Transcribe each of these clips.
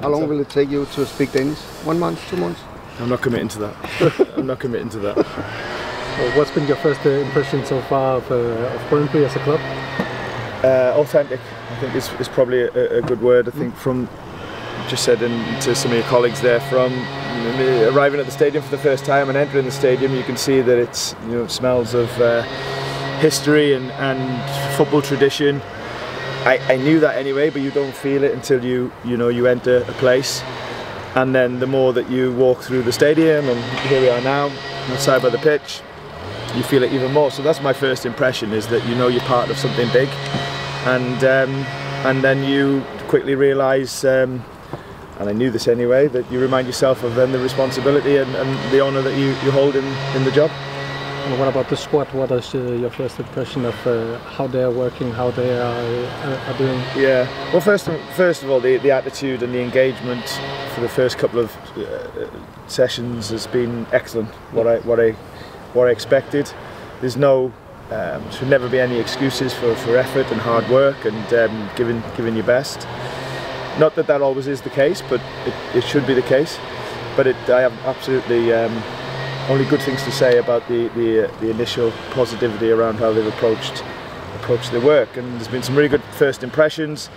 How long will it take you to speak Danish? 1 month, 2 months? I'm not committing to that. I'm not committing to that. Well, what's been your first impression so far of Brøndby as a club? Authentic, I think is probably a good word. I think from, just said to some of your colleagues there, from arriving at the stadium for the first time and entering the stadium, you can see that it's, you know, smells of history and football tradition. I knew that anyway, but you don't feel it until you enter a place. And then the more that you walk through the stadium, and here we are now, outside by the pitch, you feel it even more. So that's my first impression, is that you know you're part of something big, and then you quickly realise, and I knew this anyway, that you remind yourself of then the responsibility and the honour that you hold in the job. And what about the squad? What is your first impression of how they are working, how they are doing? Yeah, well, first of all, the attitude and the engagement for the first couple of sessions has been excellent. What I expected. There's no, should never be any excuses for effort and hard work and giving your best. Not that that always is the case, but it should be the case. But I have absolutely only good things to say about the initial positivity around how they've approached their work, and there's been some really good first impressions.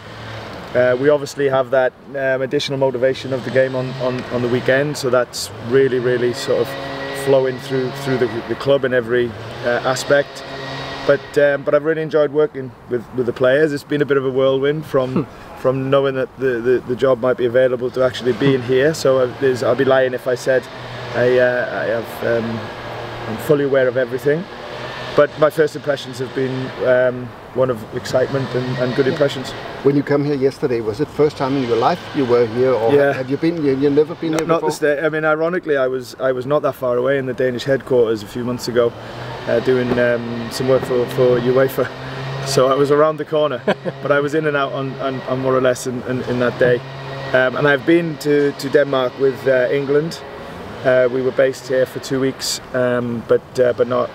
We obviously have that additional motivation of the game on the weekend, so that's really sort of flowing through the club in every aspect. But I've really enjoyed working with the players. It's been a bit of a whirlwind from knowing that the job might be available to actually being here. So I'll be lying if I said I'm fully aware of everything. But my first impressions have been one of excitement and good impressions. When you come here yesterday, was it first time in your life you were here, or have you been? You've never been here before? Not this day. I mean, ironically, I was not that far away in the Danish headquarters a few months ago, doing some work for UEFA. So I was around the corner, but I was in and out on more or less in that day. And I've been to Denmark with England. We were based here for 2 weeks, but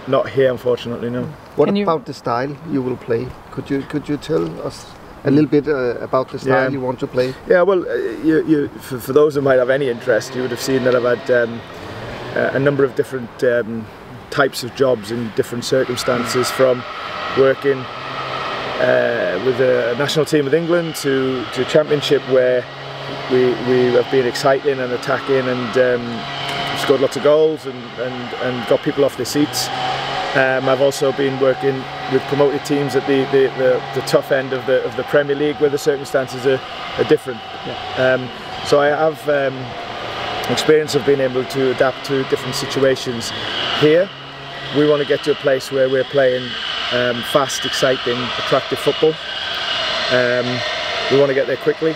not here, unfortunately. No. What about the style you will play? Could you tell us a little bit about the style you want to play? Yeah, well, for those who might have any interest, you would have seen that I've had a number of different types of jobs in different circumstances, from working with a national team with England to Championship, where we have been exciting and attacking and scored lots of goals and got people off their seats. I've also been working with promoted teams at the tough end of the Premier League, where the circumstances are different. Yeah. So I have experience of being able to adapt to different situations. Here, we want to get to a place where we're playing fast, exciting, attractive football. We want to get there quickly,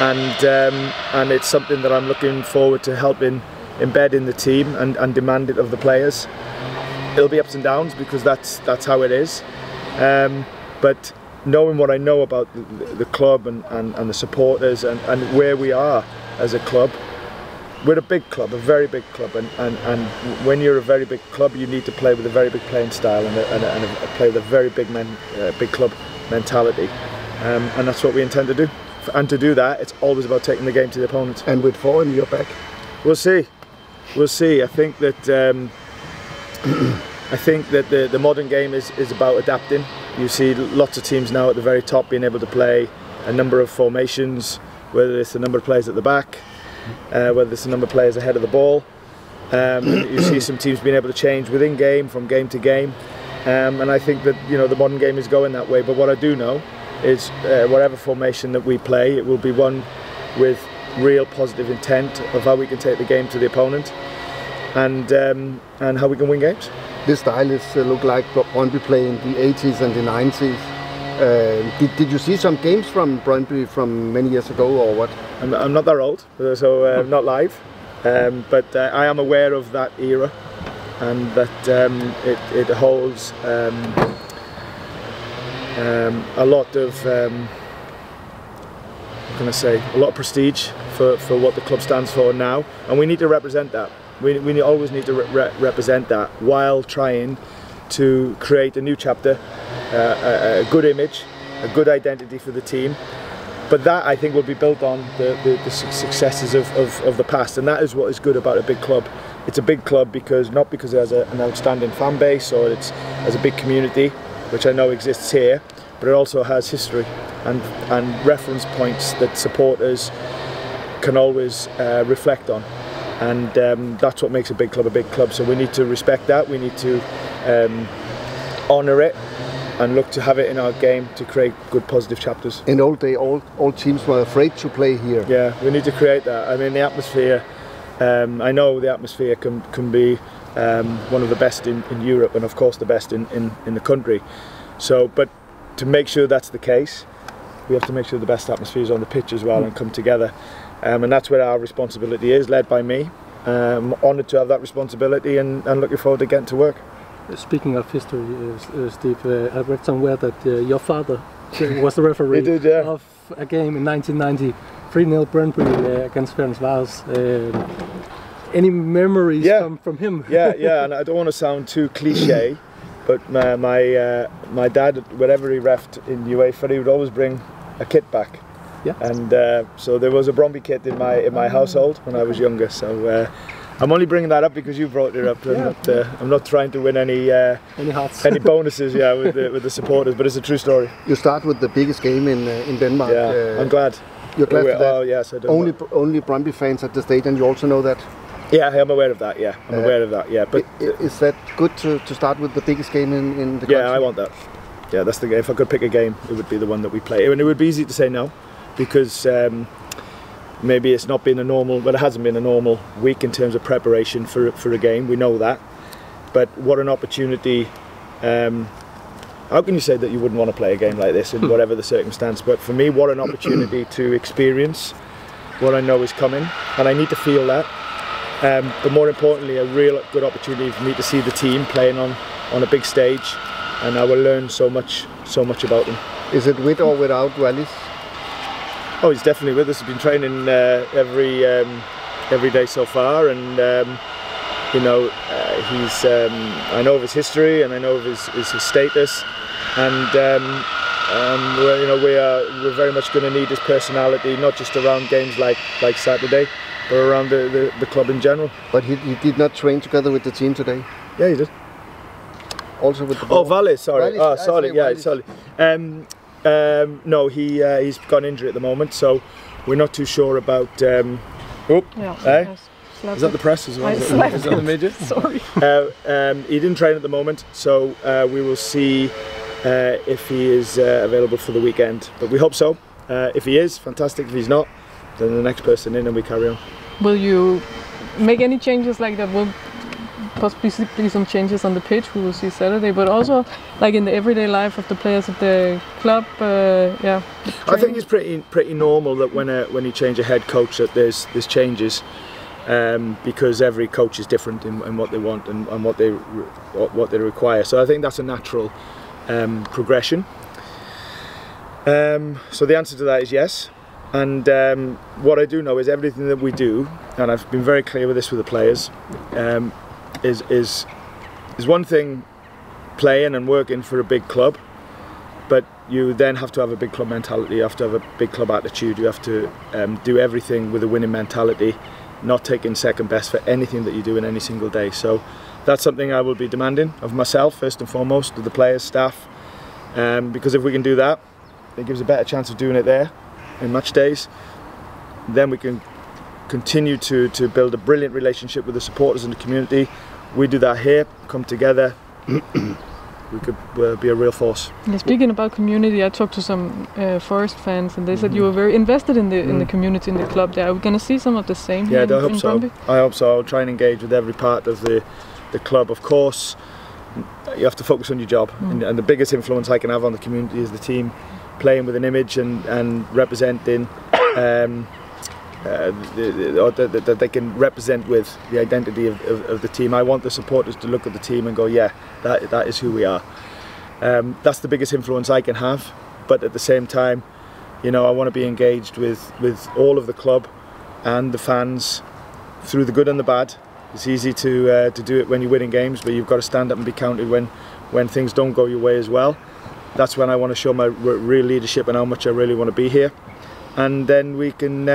and it's something that I'm looking forward to helping embed in the team and demand it of the players. It'll be ups and downs, because that's how it is. But knowing what I know about the club and the supporters and where we are as a club, we're a big club, a very big club, and when you're a very big club, you need to play with a very big playing style and play with a very big club mentality, and that's what we intend to do. And to do that, it's always about taking the game to the opponent. And with 4 in your back, we'll see. We'll see. I think that the modern game is about adapting. You see lots of teams now at the very top being able to play a number of formations, whether it's a number of players at the back, whether it's a number of players ahead of the ball. You see some teams being able to change within game, from game to game, and I think that the modern game is going that way. But what I do know is whatever formation that we play, it will be one with real positive intent of how we can take the game to the opponent, and how we can win games. This style is look like Brøndby play in the 80s and the 90s. Did you see some games from Brøndby from many years ago, or what? I'm not that old, so not live, but I am aware of that era, and that it holds a lot of what can I say? A lot of prestige for what the club stands for now, and we need to represent that. We always need to represent that, while trying to create a new chapter, a good image, a good identity for the team, But that, I think, will be built on the successes of the past, and that is what is good about a big club. It's a big club not because it has an outstanding fan base or it has a big community, which I know exists here, but it also has history and reference points that supporters can always reflect on. And that's what makes a big club a big club. So we need to respect that, we need to honour it and look to have it in our game to create good positive chapters. In old day, all teams were afraid to play here. Yeah, we need to create that. I mean, the atmosphere, I know the atmosphere can be one of the best in Europe, and of course the best in the country. So, but to make sure that's the case, we have to make sure the best atmosphere is on the pitch as well and come together. And that's where our responsibility is, led by me. I'm honoured to have that responsibility and looking forward to getting to work. Speaking of history, Steve, I read somewhere that your father was the referee of a game in 1990, 3-0 Brøndby against Ferencváros. Any memories from him? Yeah, and I don't want to sound too cliche, but my dad, whenever he refed in UEFA, he would always bring a kit back. Yeah. And so there was a Brøndby kit in my household when I was younger. So I'm only bringing that up because you brought it up. I'm not trying to win any hearts, any bonuses, with the supporters. But it's a true story. You start with the biggest game in Denmark. Yeah, I'm glad. You're glad for that? Oh yes, I do. Only Brøndby fans at the stadium. You also know that. Yeah, I'm aware of that. Yeah, I'm aware of that. Yeah, but is that good to start with the biggest game in the country? Yeah, I want that. Yeah, that's the game. If I could pick a game, it would be the one that we play. And it would be easy to say no, because maybe it's not been a normal, well, it hasn't been a normal week in terms of preparation for a game. We know that, but what an opportunity! How can you say that you wouldn't want to play a game like this in whatever the circumstance? But for me, what an opportunity to experience what I know is coming, and I need to feel that. But more importantly, a real good opportunity for me to see the team playing on a big stage, and I will learn so much about them. Is it with or without Wallis? Oh, he's definitely with us. He's been training every day so far, and he's. I know of his history, and I know of his status, and we're very much going to need his personality, not just around games like Saturday, but around the club in general. But he did not train together with the team today? Yeah, he did. Also with the ball? Oh, Vallis, sorry. Wallis, sorry, yeah, sorry. No, he's got an injury at the moment, so we're not too sure about. Is that the press as well? Is that the media? Sorry. He didn't train at the moment, so we will see if he is available for the weekend. But we hope so. If he is, fantastic. If he's not, then the next person in and we carry on. Will you make any changes like that? Will possibly be some changes on the pitch we will see Saturday, but also like in the everyday life of the players at the club? I think it's pretty normal that when you change a head coach that there's changes. Because every coach is different in what they want and what they require. So I think that's a natural progression. So the answer to that is yes. And what I do know is everything that we do, and I've been very clear with this with the players, is one thing playing and working for a big club, but you then have to have a big club mentality. You have to have a big club attitude. You have to do everything with a winning mentality, not taking second best for anything that you do in any single day. So that's something I will be demanding of myself first and foremost, of the players, staff, because if we can do that, it gives a better chance of doing it there in match days. Then we can continue to build a brilliant relationship with the supporters and the community. We do that here, come together, we could be a real force. Yeah, speaking about community, I talked to some Forest fans, and they said you were very invested in the community, in the club there. Are we going to see some of the same here in Brøndby? I hope so. I'll try and engage with every part of the club. Of course, you have to focus on your job, and the biggest influence I can have on the community is the team playing with an image and representing that they can represent with the identity of the team. I want the supporters to look at the team and go, yeah, that is who we are. That's the biggest influence I can have, but at the same time, I want to be engaged with all of the club and the fans through the good and the bad. It's easy to do it when you're winning games, but you've got to stand up and be counted when things don't go your way as well. That's when I want to show my real leadership and how much I really want to be here. and then we can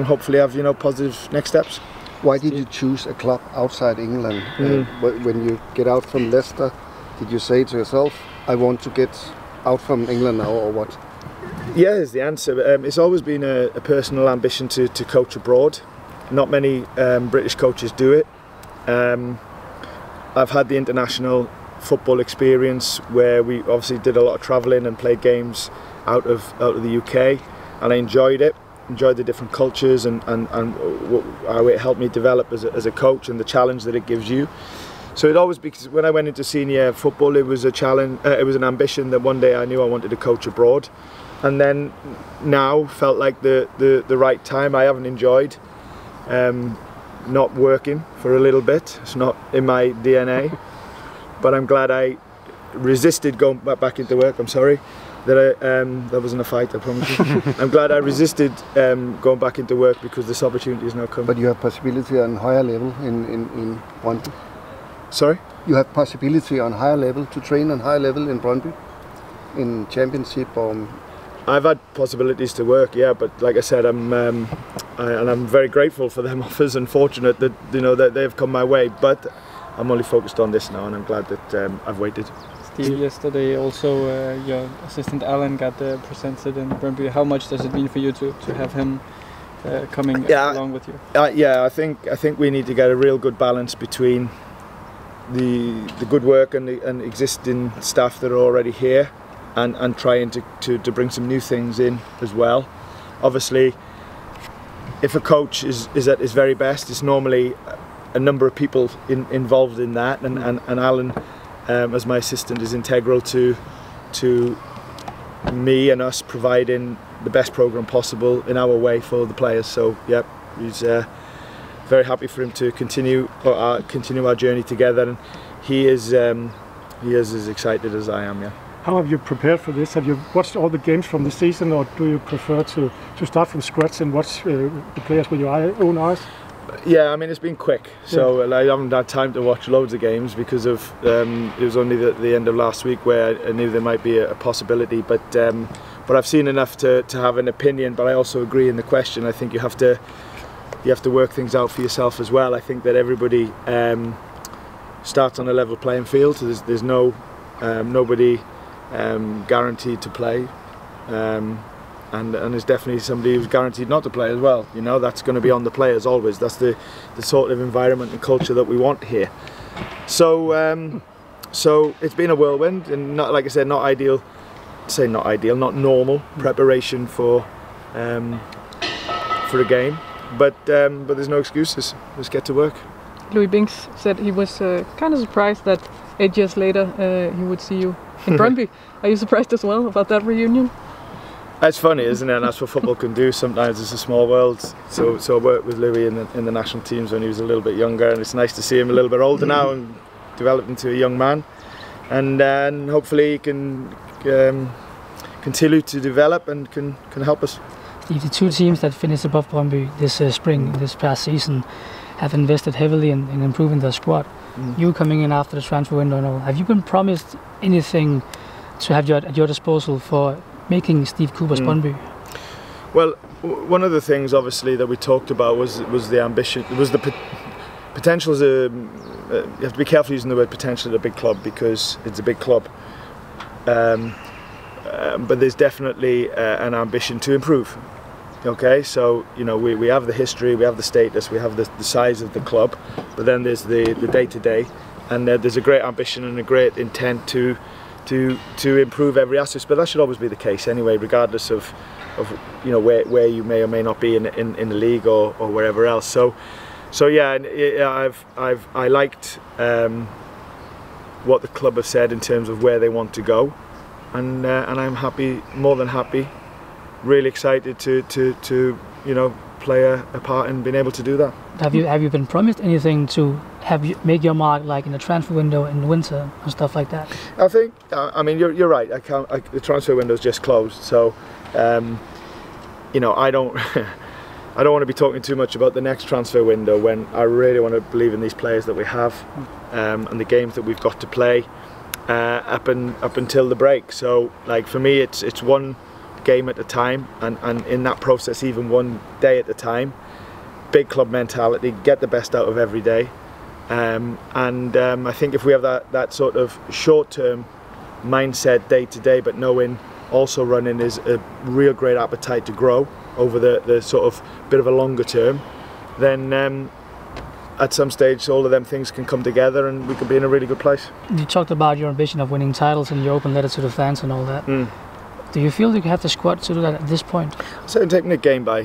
hopefully have positive next steps. Why did you choose a club outside England? When you get out from Leicester, did you say to yourself, I want to get out from England now, or what? Yeah, is the answer. It's always been a personal ambition to coach abroad. Not many British coaches do it. I've had the international football experience where we obviously did a lot of travelling and played games out of the UK, and I enjoyed it. Enjoyed the different cultures and how it helped me develop as a coach and the challenge that it gives you. So it always, because when I went into senior football, it was a challenge. It was an ambition that one day I knew I wanted to coach abroad, and then now felt like the right time. I haven't enjoyed not working for a little bit. It's not in my DNA, but I'm glad I resisted going back into work. I'm sorry. That wasn't a fight, I promise you. I'm glad I resisted going back into work because this opportunity has now come. But you have possibility on higher level in Brøndby? Sorry? You have possibility on higher level to train on higher level in Brøndby? In championship or... I've had possibilities to work, yeah, but like I said, I'm very grateful for them offers and fortunate that that they've come my way. But I'm only focused on this now, and I'm glad that I've waited. Yesterday also your assistant Alan got presented in Brøndby. How much does it mean for you to have him coming along with you? Yeah, I think we need to get a real good balance between the good work and existing staff that are already here, and trying to bring some new things in as well. Obviously, if a coach is at his very best, it's normally a number of people involved in that, and Alan, as my assistant, is integral to me and us providing the best program possible in our way for the players. So yeah, he's very happy for him to continue our journey together, and he is as excited as I am. Yeah. How have you prepared for this? Have you watched all the games from the season, or do you prefer to start from scratch and watch the players with your own eyes? Yeah, I mean, it's been quick, so I haven't had time to watch loads of games because of it was only the end of last week where I knew there might be a possibility, but I've seen enough to have an opinion. But I also agree in the question. I think you have to work things out for yourself as well. I think that everybody starts on a level playing field, so there's nobody guaranteed to play. And there's definitely somebody who's guaranteed not to play as well. That's going to be on the players always. That's the sort of environment and culture that we want here. So it's been a whirlwind, and not, like I said, not ideal. Not normal preparation for a game. But there's no excuses. Let's get to work. Louis Binks said he was kind of surprised that 8 years later he would see you in Brøndby. Are you surprised as well about that reunion? It's funny, isn't it? And that's what football can do. Sometimes it's a small world. So I worked with Louis in the national teams when he was a little bit younger, and it's nice to see him a little bit older now and developed into a young man. And hopefully he can continue to develop and can help us. The two teams that finished above Brøndby this spring, this past season, have invested heavily in improving their squad. You coming in after the transfer window now, have you been promised anything to have at your disposal for making Steve Cooper's Brøndby? Well, one of the things obviously that we talked about was the ambition, was the potential. You have to be careful using the word potential at a big club because it's a big club. But there's definitely an ambition to improve. Okay, so we have the history, we have the status, we have the size of the club, but then there's the day-to-day, and there's a great ambition and a great intent to improve every aspect. But that should always be the case anyway, regardless of where you may or may not be in the league or wherever else. So yeah, I liked what the club have said in terms of where they want to go, and I'm happy, more than happy, really excited to play a part in being able to do that. Have you been promised anything to make your mark, like in the transfer window in the winter and stuff like that? I think I mean you're right. The transfer window's just closed, so I don't I don't want to be talking too much about the next transfer window when I really want to believe in these players that we have and the games that we've got to play up until the break. So like for me, it's one game at a time, and in that process even one day at a time. Big club mentality, get the best out of every day. I think if we have that sort of short-term mindset day to day, but knowing also running is a real great appetite to grow over the sort of bit of a longer term, then at some stage all of them things can come together and we can be in a really good place. You talked about your ambition of winning titles and your open letter to the fans and all that. Do you feel you have the squad to do that at this point? So I'm taking it game by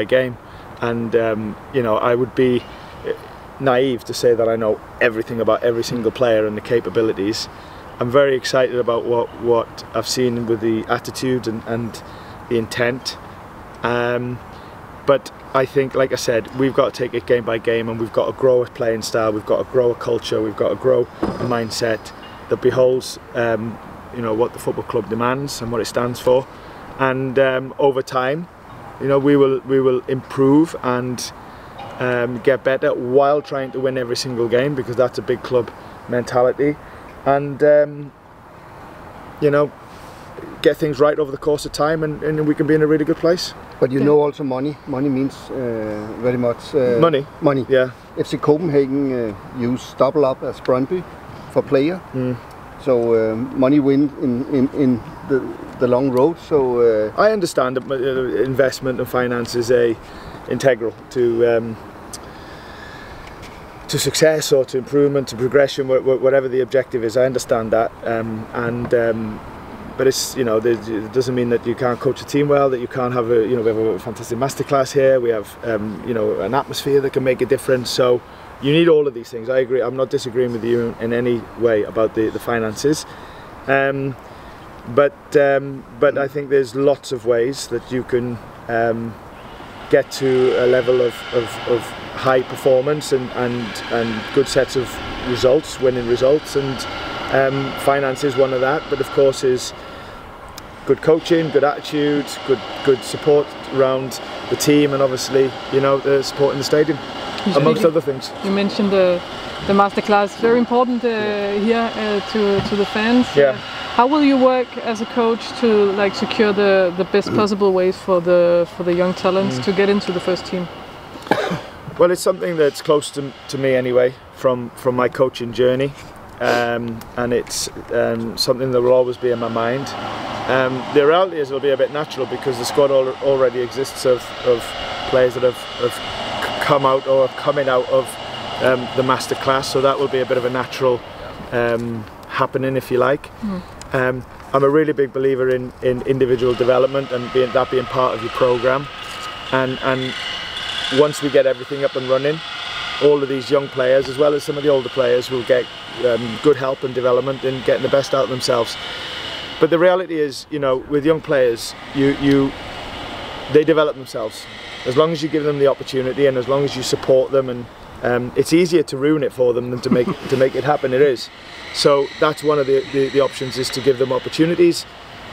game, and you know, I would be naive to say that I know everything about every single player and the capabilities. I'm very excited about what I've seen with the attitude and the intent. But I think, like I said, we've got to take it game by game, and we've got to grow a playing style, we've got to grow a culture, we've got to grow a mindset that beholds you know, what the football club demands and what it stands for. And over time, you know, we will improve and get better while trying to win every single game, because that's a big club mentality. And you know, get things right over the course of time, and we can be in a really good place. But you know also money means very much money. Yeah. FC Copenhagen use double up as Brøndby for player. So money wins in the long road. So I understand that investment and finance is integral to success or to improvement, to progression, whatever the objective is. I understand that, but it's, you know, it doesn't mean that you can't coach a team well, that you can't have we have a fantastic masterclass here. We have you know, an atmosphere that can make a difference. So you need all of these things. I agree. I'm not disagreeing with you in any way about the finances, but I think there's lots of ways that you can get to a level of high performance and good sets of results, winning results, and finance is one of that. But of course is good coaching, good attitude, good support around the team, and obviously, you know, the support in the stadium, amongst other things. You mentioned the masterclass, very important here to the fans. Yeah. How will you work as a coach to like secure the best possible ways for the young talents to get into the first team? Well, it's something that's close to me anyway, from my coaching journey, and it's something that will always be in my mind. The reality is it'll be a bit natural, because the squad already exists of players that have come out or are coming out of the masterclass, so that will be a bit of a natural happening, if you like. I'm a really big believer in individual development and that being part of your programme, and once we get everything up and running, all of these young players, as well as some of the older players, will get good help and development in getting the best out of themselves. But the reality is, you know, with young players, they develop themselves as long as you give them the opportunity and as long as you support them. And it's easier to ruin it for them than to make it happen. It is. So that's one of the options, is to give them opportunities,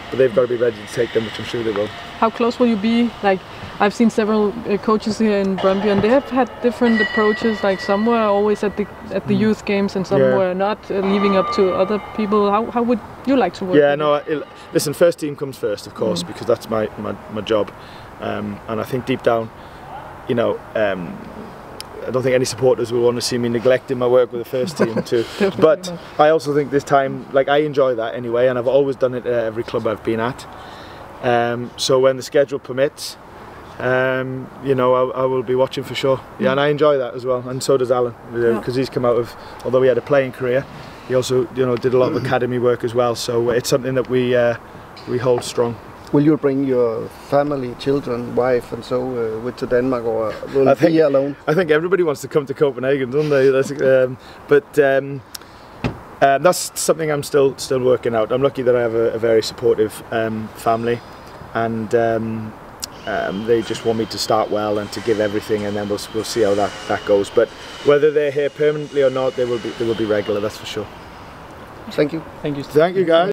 but they've got to be ready to take them, which I'm sure they will. How close will you be? Like, I've seen several coaches here in Brøndby, and they have had different approaches. Like, some were always at the youth games, and some were not, leaving up to other people. How would you like to work? Yeah, no. Listen, first team comes first, of course, because that's my job, and I think deep down, you know, I don't think any supporters will want to see me neglecting my work with the first team too. But I also think this time, like, I enjoy that anyway, and I've always done it at every club I've been at. So when the schedule permits, you know, I will be watching for sure. Yeah, and I enjoy that as well, and so does Alan, because he's come out of, although he had a playing career, he also, you know, did a lot of academy work as well. So it's something that we hold strong. Will you bring your family, children, wife, and so with to Denmark, or will you be here alone? I think everybody wants to come to Copenhagen, don't they? That's something I'm still working out. I'm lucky that I have a very supportive family, and they just want me to start well and to give everything, and then we'll see how that goes. But whether they're here permanently or not, they will be regular. That's for sure. Thank you. Thank you. Thank you, guys.